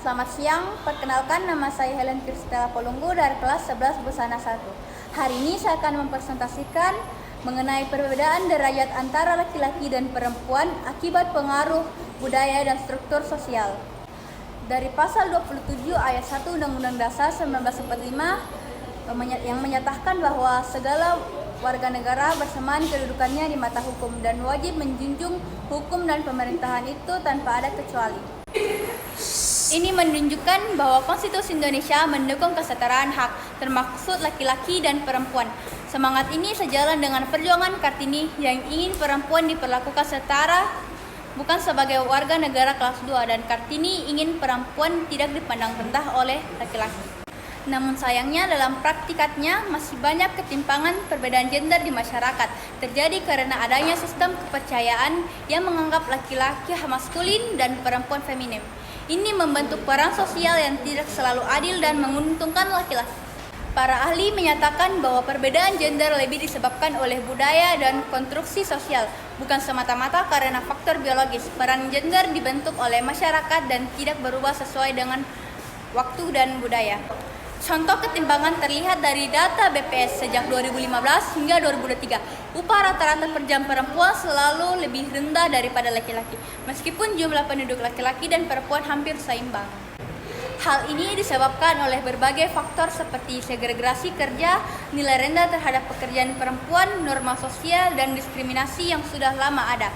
Selamat siang, perkenalkan nama saya Helen Kristela Polunggu dari kelas 11 Busana 1. Hari ini saya akan mempresentasikan mengenai perbedaan derajat antara laki-laki dan perempuan akibat pengaruh budaya dan struktur sosial. Dari pasal 27 ayat 1 Undang-Undang Dasar 1945 yang menyatakan bahwa segala warga negara bersamaan kedudukannya di mata hukum dan wajib menjunjung hukum dan pemerintahan itu tanpa ada kecuali. Ini menunjukkan bahwa Konstitusi Indonesia mendukung kesetaraan hak, termaksud laki-laki dan perempuan. Semangat ini sejalan dengan perjuangan Kartini yang ingin perempuan diperlakukan setara, bukan sebagai warga negara kelas 2, dan Kartini ingin perempuan tidak dipandang rendah oleh laki-laki. Namun sayangnya dalam praktikatnya masih banyak ketimpangan perbedaan gender di masyarakat terjadi karena adanya sistem kepercayaan yang menganggap laki-laki maskulin dan perempuan feminim. Ini membentuk peran sosial yang tidak selalu adil dan menguntungkan laki-laki. Para ahli menyatakan bahwa perbedaan gender lebih disebabkan oleh budaya dan konstruksi sosial, bukan semata-mata karena faktor biologis. Peran gender dibentuk oleh masyarakat dan tidak berubah sesuai dengan waktu dan budaya. Contoh ketimpangan terlihat dari data BPS sejak 2015 hingga 2023. Upah rata-rata per jam perempuan selalu lebih rendah daripada laki-laki, meskipun jumlah penduduk laki-laki dan perempuan hampir seimbang. Hal ini disebabkan oleh berbagai faktor seperti segregasi kerja, nilai rendah terhadap pekerjaan perempuan, norma sosial, dan diskriminasi yang sudah lama ada.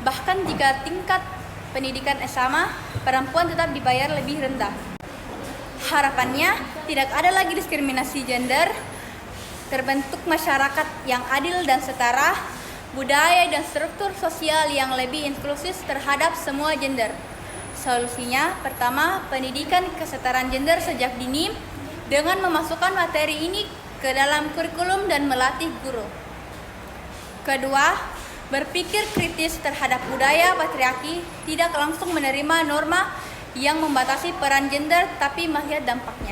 Bahkan jika tingkat pendidikan sama, perempuan tetap dibayar lebih rendah. Harapannya, tidak ada lagi diskriminasi gender, terbentuk masyarakat yang adil dan setara, budaya dan struktur sosial yang lebih inklusif terhadap semua gender. Solusinya, pertama, pendidikan kesetaraan gender sejak dini dengan memasukkan materi ini ke dalam kurikulum dan melatih guru. Kedua, berpikir kritis terhadap budaya patriarki, tidak langsung menerima norma yang membatasi peran gender tapi melihat dampaknya.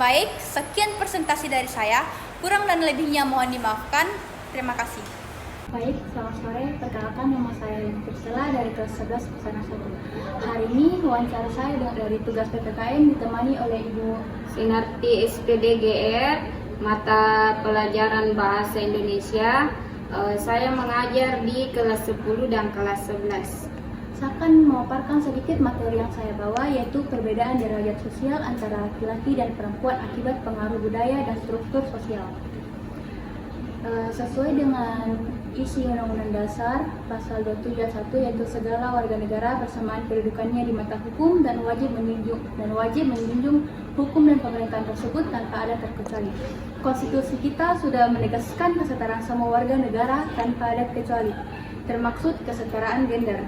Baik, sekian presentasi dari saya. Kurang dan lebihnya mohon dimaafkan. Terima kasih. Baik, selamat sore. Perkenalkan, nama saya Helen Kristela dari kelas 11 Busana 1. Hari ini wawancara saya dari tugas PPKN ditemani oleh Ibu Sinarti SPDGR, mata pelajaran Bahasa Indonesia. Saya mengajar di kelas 10 dan kelas 11. Saya akan memaparkan sedikit materi yang saya bawa, yaitu perbedaan derajat sosial antara laki-laki dan perempuan akibat pengaruh budaya dan struktur sosial. Sesuai dengan isi Undang-Undang Dasar pasal 27 ayat 1, yaitu segala warga negara bersamaan kedudukannya di mata hukum dan wajib menjunjung hukum dan pemerintahan tersebut tanpa ada terkecuali. Konstitusi kita sudah menegaskan kesetaraan semua warga negara tanpa ada kecuali, termaksud kesetaraan gender.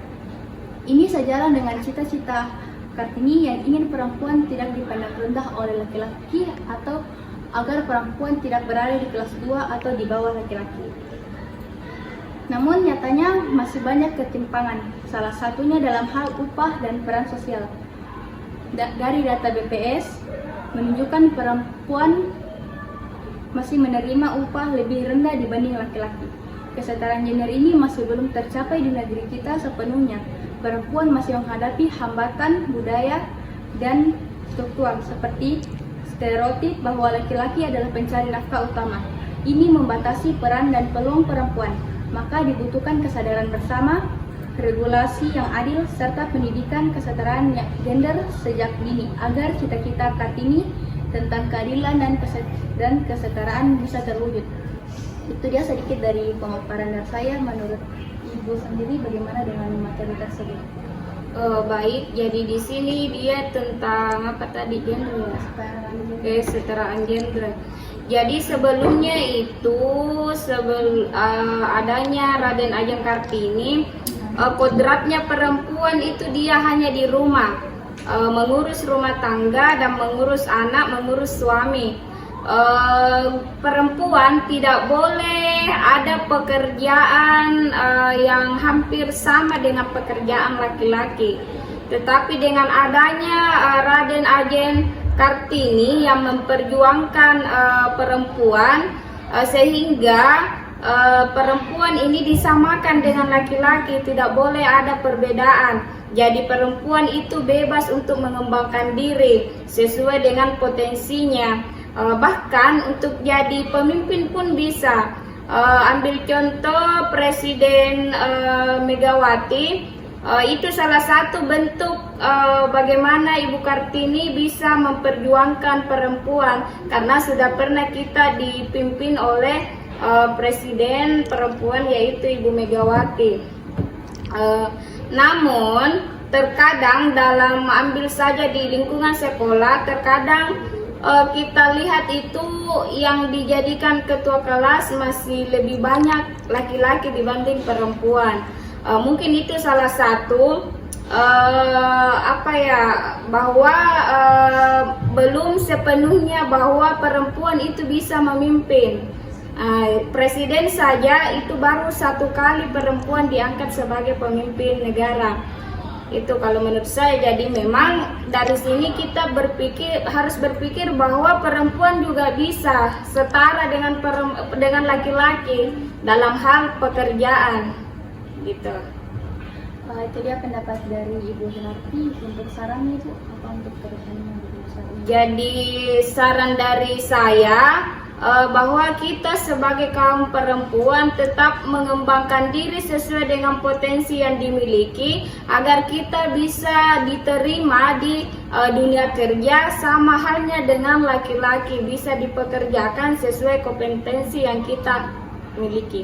Ini sejalan dengan cita-cita Kartini yang ingin perempuan tidak dipandang rendah oleh laki-laki atau agar perempuan tidak berada di kelas 2 atau di bawah laki-laki. Namun nyatanya masih banyak ketimpangan, salah satunya dalam hal upah dan peran sosial. Dari data BPS menunjukkan perempuan masih menerima upah lebih rendah dibanding laki-laki. Kesetaraan gender ini masih belum tercapai di negeri kita sepenuhnya. Perempuan masih menghadapi hambatan budaya dan struktural seperti stereotip bahwa laki-laki adalah pencari nafkah utama. Ini membatasi peran dan peluang perempuan. Maka dibutuhkan kesadaran bersama, regulasi yang adil, serta pendidikan kesetaraan gender sejak dini agar cita-cita Kartini tentang keadilan dan kesetaraan bisa terwujud. Itu dia sedikit dari pemaparan dari saya. Menurut Ibu sendiri bagaimana dengan materi tersebut? Baik, jadi di sini dia tentang apa tadi, gender ya? Kesetaraan gender. Jadi sebelumnya itu adanya Raden Ajeng Kartini, kodratnya perempuan itu dia hanya di rumah, mengurus rumah tangga dan mengurus anak, mengurus suami. Perempuan tidak boleh ada pekerjaan yang hampir sama dengan pekerjaan laki-laki. Tetapi dengan adanya Raden Ajeng Kartini yang memperjuangkan perempuan, sehingga perempuan ini disamakan dengan laki-laki, tidak boleh ada perbedaan. Jadi perempuan itu bebas untuk mengembangkan diri sesuai dengan potensinya. Bahkan untuk jadi pemimpin pun bisa. Ambil contoh Presiden Megawati, itu salah satu bentuk bagaimana Ibu Kartini bisa memperjuangkan perempuan, karena sudah pernah kita dipimpin oleh presiden perempuan yaitu Ibu Megawati. Namun terkadang dalam ambil saja di lingkungan sekolah, terkadang kita lihat itu yang dijadikan ketua kelas masih lebih banyak laki-laki dibanding perempuan. Mungkin itu salah satu bahwa belum sepenuhnya bahwa perempuan itu bisa memimpin. Presiden saja itu baru 1 kali perempuan diangkat sebagai pemimpin negara. Itu kalau menurut saya. Jadi memang dari sini kita harus berpikir bahwa perempuan juga bisa setara dengan laki-laki dalam hal pekerjaan gitu. Itu dia pendapat dari Ibu Sunarti. Untuk saran Ibu apa untuk kedepannya? Jadi saran dari saya bahwa kita sebagai kaum perempuan tetap mengembangkan diri sesuai dengan potensi yang dimiliki agar kita bisa diterima di dunia kerja sama halnya dengan laki-laki, bisa dipekerjakan sesuai kompetensi yang kita miliki.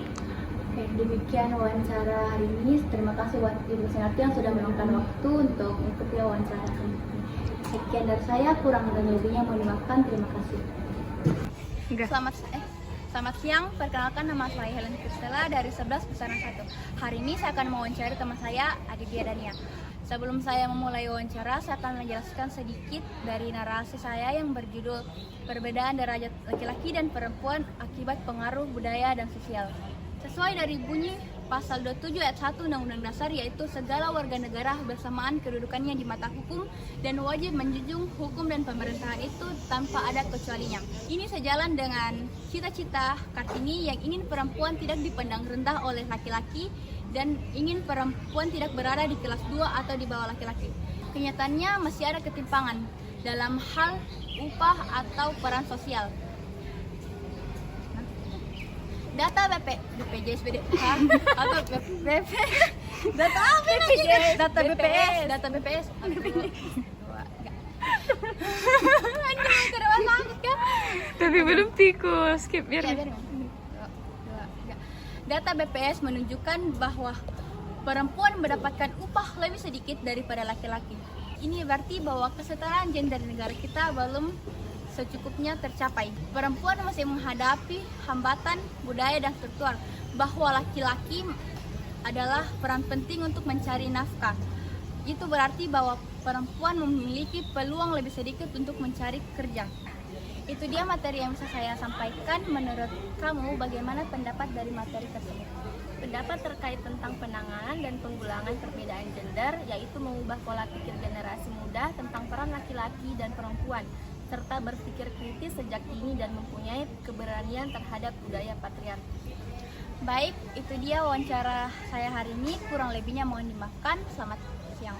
Oke, demikian wawancara hari ini. Terima kasih buat Ibu Sunarti yang sudah meluangkan waktu untuk mengikuti wawancara kami. Sekian dari saya, kurang dan lebihnya mohon dimaafkan. Terima kasih. Selamat siang, perkenalkan nama saya Helen Kristela dari 11 Busana 1. Hari ini saya akan mewawancari teman saya, Aditya Dania. Sebelum saya memulai wawancara, saya akan menjelaskan sedikit dari narasi saya yang berjudul Perbedaan Derajat Laki-laki dan Perempuan Akibat Pengaruh Budaya dan Sosial. Sesuai dari bunyi Pasal 27 ayat 1 Undang-Undang Dasar, yaitu segala warga negara bersamaan kedudukannya di mata hukum dan wajib menjunjung hukum dan pemerintahan itu tanpa ada kecualinya. Ini sejalan dengan cita-cita Kartini yang ingin perempuan tidak dipandang rendah oleh laki-laki dan ingin perempuan tidak berada di kelas 2 atau di bawah laki-laki. Kenyataannya masih ada ketimpangan dalam hal upah atau peran sosial. Data BPJS atau BP data apa namanya? Data BPS. Tapi belum tikus, skip biar. Data BPS menunjukkan bahwa perempuan mendapatkan upah lebih sedikit daripada laki-laki. Ini berarti bahwa kesetaraan gender di negara kita belum secukupnya tercapai. Perempuan masih menghadapi hambatan budaya dan struktur, bahwa laki-laki adalah peran penting untuk mencari nafkah. Itu berarti bahwa perempuan memiliki peluang lebih sedikit untuk mencari kerja. Itu dia materi yang bisa saya sampaikan. Menurut kamu, bagaimana pendapat dari materi tersebut? Pendapat terkait tentang penanganan dan penggulangan perbedaan gender, yaitu mengubah pola pikir generasi muda tentang peran laki-laki dan perempuan, serta berpikir kritis sejak dini dan mempunyai keberanian terhadap budaya patriarki. Baik, itu dia wawancara saya hari ini. Kurang lebihnya mohon dimaafkan. Selamat siang.